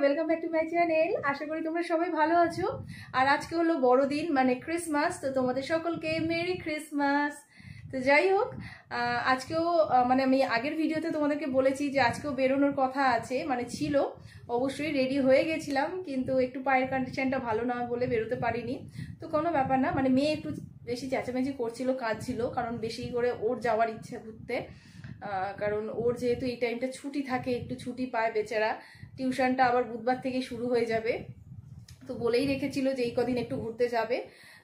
Welcome back to my channel. আশা করি তোমরা সবাই ভালো আছো। আর আজকে হলো বড়দিন, মানে ক্রিসমাস। তো তোমাদের সকলকে মেরি ক্রিসমাস। তো যাই হোক, আজকেও মানে আমি আগের ভিডিওতে তোমাদেরকে বলেছি যে আজকেও বেরোনোর কথা আছে, মানে ছিল অবশ্যই, রেডি হয়ে গেছিলাম, কিন্তু একটু পায়ের কন্ডিশনটা ভালো না বলে বেরোতে পারিনি। তো কোনো ব্যাপার না, মানে মেয়ে একটু বেশি চেঁচামেচি করছিল, কাঁদছিল, কারণ বেশি করে ওর যাওয়ার ইচ্ছে ঘুরতে। কারণ ওর যেহেতু এই টাইমটা ছুটি থাকে, একটু ছুটি পায় বেচারা, টিউশনটা আবার বুধবার থেকে শুরু হয়ে যাবে। তো বলেই রেখেছিল যে এই কদিন একটু ঘুরতে যাবে,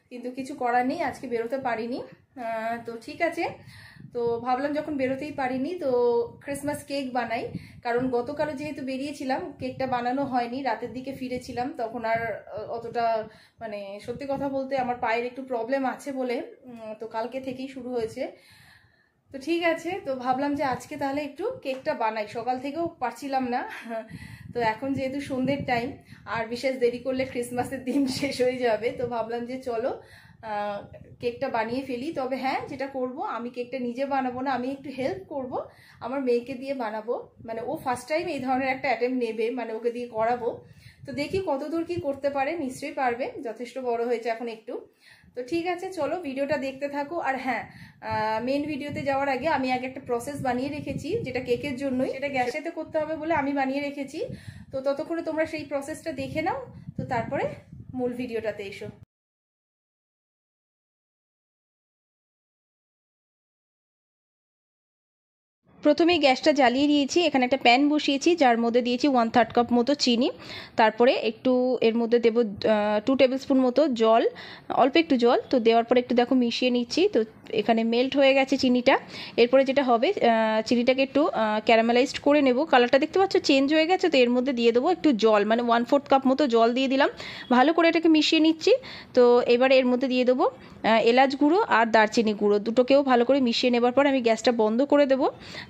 কিন্তু কিছু করার নেই, আজকে বেরোতে পারিনি। তো ঠিক আছে, তো ভাবলাম যখন বেরোতেই পারিনি তো ক্রিসমাস কেক বানাই। কারণ গতকালও যেহেতু বেরিয়েছিলাম, কেকটা বানানো হয়নি, রাতের দিকে ফিরেছিলাম, তখন আর অতটা, মানে সত্যি কথা বলতে আমার পায়ের একটু প্রবলেম আছে বলে তো কালকে থেকেই শুরু হয়েছে। তো ঠিক আছে, তো ভাবলাম যে আজকে তাহলে একটু কেকটা বানাই, সকাল থেকেও পারছিলাম না। তো এখন যেহেতু সন্ধ্যের টাইম, আর বিশেষ দেরি করলে ক্রিসমাসের দিন শেষ হয়ে যাবে, তো ভাবলাম যে চলো কেকটা বানিয়ে ফেলি। তবে হ্যাঁ, যেটা করব, আমি কেকটা নিজে বানাবো না, আমি একটু হেল্প করব, আমার মেয়েকে দিয়ে বানাবো। মানে ও ফার্স্ট টাইম এই ধরনের একটা অ্যাটেম্প নেবে, মানে ওকে দিয়ে করাবো। তো দেখি কতদূর কি করতে পারে, নিশ্চয়ই পারবে, যথেষ্ট বড় হয়েছে এখন একটু। তো ঠিক আছে, চলো ভিডিওটা দেখতে থাকো। আর হ্যাঁ, মেন ভিডিওতে যাওয়ার আগে আমি আগে একটা প্রসেস বানিয়ে রেখেছি, যেটা কেকের জন্যই, সেটা গ্যাসেতে করতে হবে বলে আমি বানিয়ে রেখেছি। তো ততক্ষণে তোমরা সেই প্রসেসটা দেখে নাও, তো তারপরে মূল ভিডিওটাতে এসো। প্রথমেই গ্যাসটা জ্বালিয়ে দিয়েছি, এখানে একটা প্যান বসিয়েছি, যার মধ্যে দিয়েছি 1/3 কাপ মতো চিনি। তারপরে একটু এর মধ্যে দেবো 2 টেবিল স্পুন মতো জল, অল্প একটু জল। তো দেওয়ার পরে একটু দেখো মিশিয়ে নিচ্ছি। তো এখানে মেল্ট হয়ে গেছে চিনিটা। এরপরে যেটা হবে, চিনিটাকে একটু ক্যারামেলাইজড করে নেব। কালারটা দেখতে পাচ্ছ চেঞ্জ হয়ে গেছে। তো এর মধ্যে দিয়ে দেবো একটু জল, মানে 1/4 কাপ মতো জল দিয়ে দিলাম। ভালো করে এটাকে মিশিয়ে নিচ্ছি। তো এবারে এর মধ্যে দিয়ে দেবো এলাচ গুঁড়ো আর দারচিনি গুঁড়ো, দুটোকেও ভালো করে মিশিয়ে নেবার পর আমি গ্যাসটা বন্ধ করে দেবো।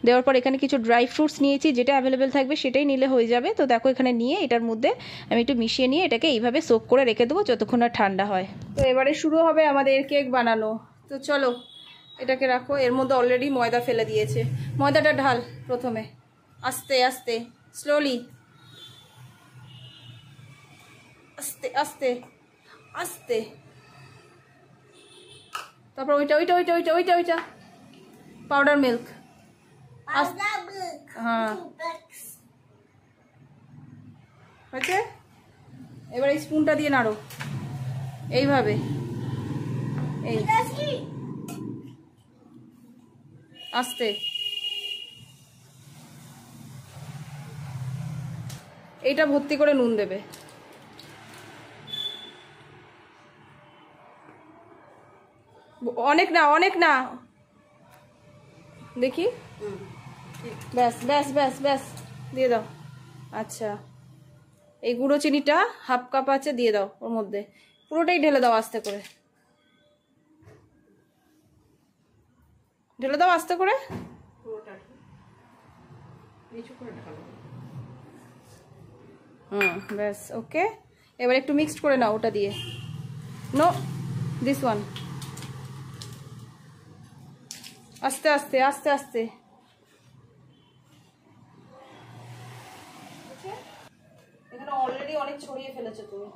দেওয়ার পর এখানে কিছু ড্রাই ফ্রুটস নিয়েছি, যেটা অ্যাভেলেবেল থাকবে সেটাই নিলে হয়ে যাবে। তো দেখো এখানে নিয়ে এটার মধ্যে আমি একটু মিশিয়ে নিয়ে এটাকে এইভাবে সোক করে রেখে দেবো যতক্ষণ না ঠান্ডা হয়। তো এবারে শুরু হবে আমাদের কেক বানানো। তো চলো এটাকে রাখো, এর মধ্যে অলরেডি ময়দা ফেলে দিয়েছে। ময়দাটা ঢাল প্রথমে, আস্তে আস্তে, স্লোলি, আস্তে আস্তে আস্তে। তারপর ওইটা ওইটা ওইটা ওইটা ওইটা ওইটা পাউডার মিল্ক। হ্যাঁ হয়েছে। এবার এই স্পুনটা দিয়ে নাড়ো এইভাবে, এই আস্তে। এইটা ভর্তি করে নুন দেবে। অনেক না, অনেক না, দেখি। ব্যাস ব্যাস ব্যাস ব্যাস, দিয়ে দাও। আচ্ছা, এই গুঁড়ো চিনিটা 1/2 কাপ আছে, দিয়ে দাও ওর মধ্যে, পুরোটাই ঢেলে দাও আস্তে করে, ঢেলে দাও আস্তে করে, ব্যাস ওকে। এবার একটু মিক্সড করে নাও ওটা দিয়ে। নো, দিস ওয়ান, আস্তে আস্তে আস্তে আস্তে। এখানে অলরেডি অনেক ছড়িয়ে ফেলেছো তুমি,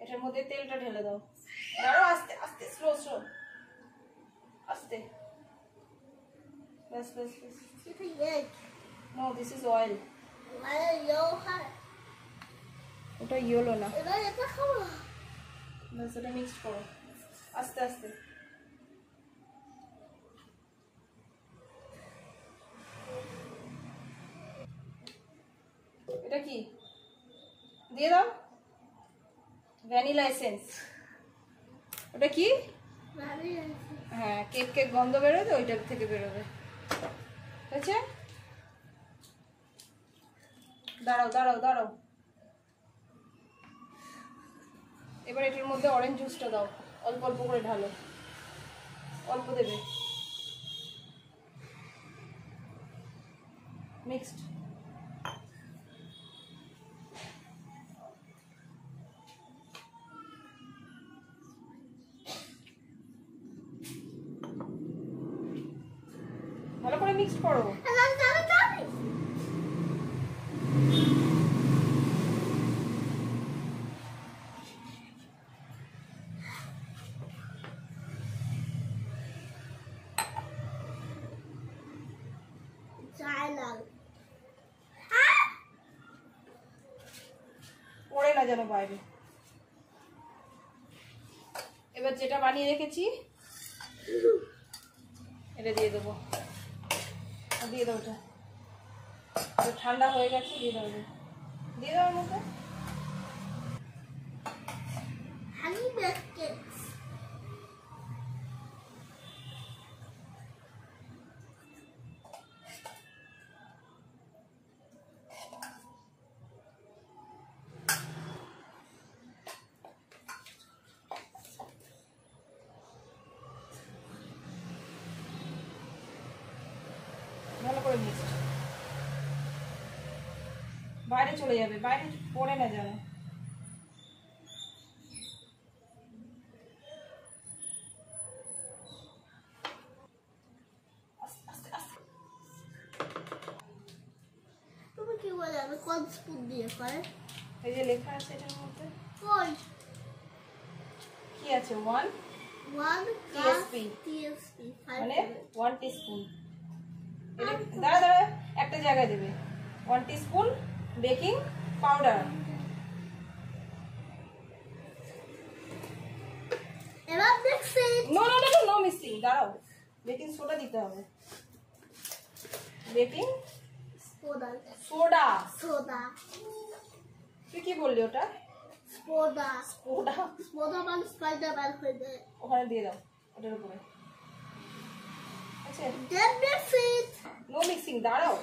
এটার মধ্যে তেলটা ঢেলে দাও। আরো আস্তে আস্তে, স্লো স্লো, আস্তে, ব্যাস ব্যাস ব্যাস। No, this is oil. ওটা ইয়েলো না, ব্যাস ওটা মিক্সড করো আস্তে আস্তে। এটা কি দিয়ে দাও, ভ্যানিলা এসেন্স। ওটা কি? হ্যাঁ, কেক কেক গন্ধ বেরোবে, ওইটার থেকে বেরোবে। হয়েছে, দাঁড়াও দাঁড়াও দাঁড়াও। এবার এটার মধ্যে অরেঞ্জ জুসটা দাও, অল্প অল্প করে ঢালো, অল্প দেবে, মিক্সড। ভালো করে মিক্সড করো। যেন বাইরে। এবার যেটা বানিয়ে রেখেছি এটা দিয়ে দেবো, দিয়ে দাও। ওটা ঠান্ডা হয়ে গেছে, দিয়ে দাও, দিয়ে দাও ওর মধ্যে। ভালো করে মিক্সড, বাইরে চলে যাবে, বাইরে পড়ে না যেন। তুমি কি বলে আমি কোন স্পুন দিয়ে করে? এই যে লেখা আছে এটার মধ্যে কই কি আছে? 1 TSP মানে 1 টিস্পুন। দাঁড়া দাঁড়া, একটা জায়গায় দেবে। 1 টিস্পুন বেকিং পাউডার। এবার মিক্সিং। নো মিক্সিং, দাঁড়াও, বেকিং সোডা দিতে হবে। Baking soda. তুই কি বললি ওটা? সোডা মানে স্পাইডারম্যান হয়ে যায়। ওখানে দিয়ে দাও, ওটার উপরে। আচ্ছা, নো মিক্সিং, দাঁড়াও।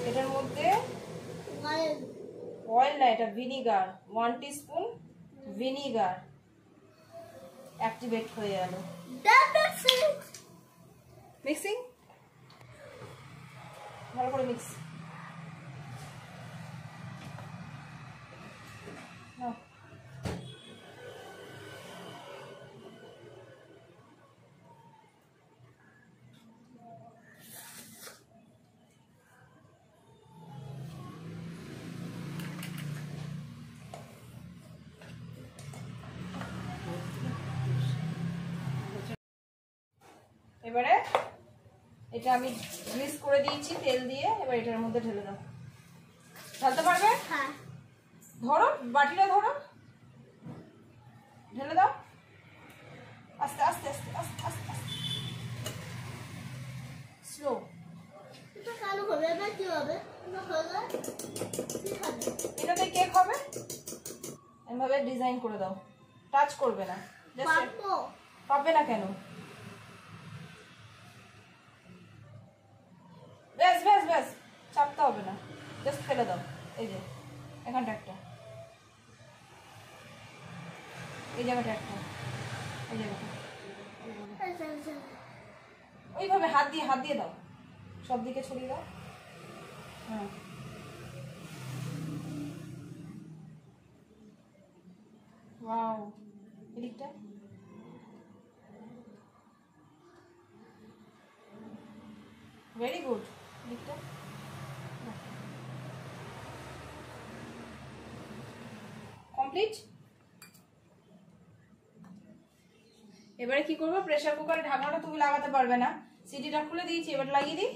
এটার মধ্যে অয়েল না, এটা ভিনিগার। 1 টিস্পুন ভিনিগার অ্যাক্টিভেট হয়ে গেল। মিক্সিং, ভালো করে মিক্স। এবারে এটা আমি গ্রিস করে দিয়েছি তেল দিয়ে, এবার এটার মধ্যে ঢেলে দাও। ঢালতে পারবে? হ্যাঁ। ধরো, বাটিটা ধরো, ঢেলে দাও। আস্তে আস্তে আস্তে আস্তে আস্তে আস্তে, স্লো। এটা কালো হবে, এটা কি হবে? এটাতে কেক হবে। এভাবে ডিজাইন করে দাও, টাচ করবে না। পাবে না কেন? ব্যাস ব্যাস ব্যাস, চাপতে হবে না, জাস্ট ফেলে দাও। এই যে এখানটা একটা, এই জায়গাটা একটা, এই জায়গাটা। ওইভাবে হাত দিয়ে দাও, সব দিকে ছড়িয়ে দাও। হ্যাঁ, ওয়াও, এদিকটা। ভেরি গুড, এদিকটা। কমপ্লিট। এবারে কি করবো? প্রেসার কুকারে ঢাকনাটা তুমি লাগাতে পারবে না, সিটিটা খুলে দিয়েছি, এবার লাগিয়ে দিই।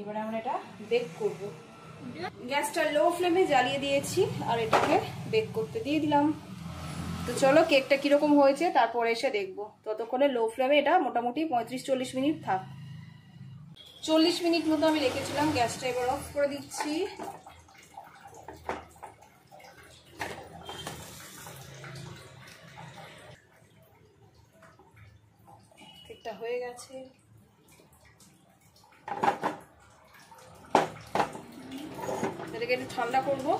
এবারে আমরা এটা বেক করব। গ্যাসটা লো ফ্লেমে জ্বালিয়ে দিয়েছি আর এটাকে বেক করতে দিয়ে দিলাম। তো চলো কেকটা কিরকম হয়েছে তারপরে এসে দেখবো। ততক্ষণে লো ফ্লেমে এটা মোটামুটি 35-40 মিনিট থাক। 40 মিনিট মতো আমি রেখেছিলাম। গ্যাসটা এবার অফ করে দিচ্ছি। কেকটা হয়ে গেছে। এটাকে একটু ঠান্ডা করবো,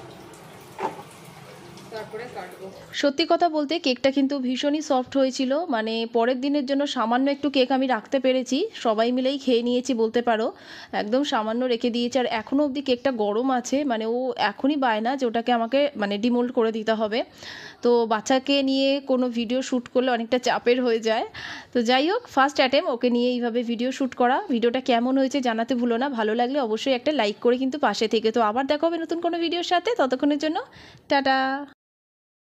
তারপরে কাটবো। সত্যি কথা বলতে কেকটা কিন্তু ভীষণই সফট হয়েছিল। মানে পরের দিনের জন্য সামান্য একটু কেক আমি রাখতে পেরেছি, সবাই মিলেই খেয়ে নিয়েছি বলতে পারো। একদম সামান্য রেখে দিয়েছি, আর এখনও অবধি কেকটা গরম আছে। মানে ও এখনই বায়না যে ওটাকে আমাকে মানে ডিমোল্ড করে দিতে হবে। তো বাচ্চাকে নিয়ে কোনো ভিডিও শ্যুট করলে অনেকটা চাপের হয়ে যায়। তো যাই হোক, ফার্স্ট অ্যাটেম্প ওকে নিয়ে এইভাবে ভিডিও শ্যুট করা। ভিডিওটা কেমন হয়েছে জানাতে ভুলো না। ভালো লাগলে অবশ্যই একটা লাইক করে কিন্তু পাশে থেকে। তো আবার দেখা হবে নতুন কোনো ভিডিওর সাথে। ততক্ষণের জন্য টাটা।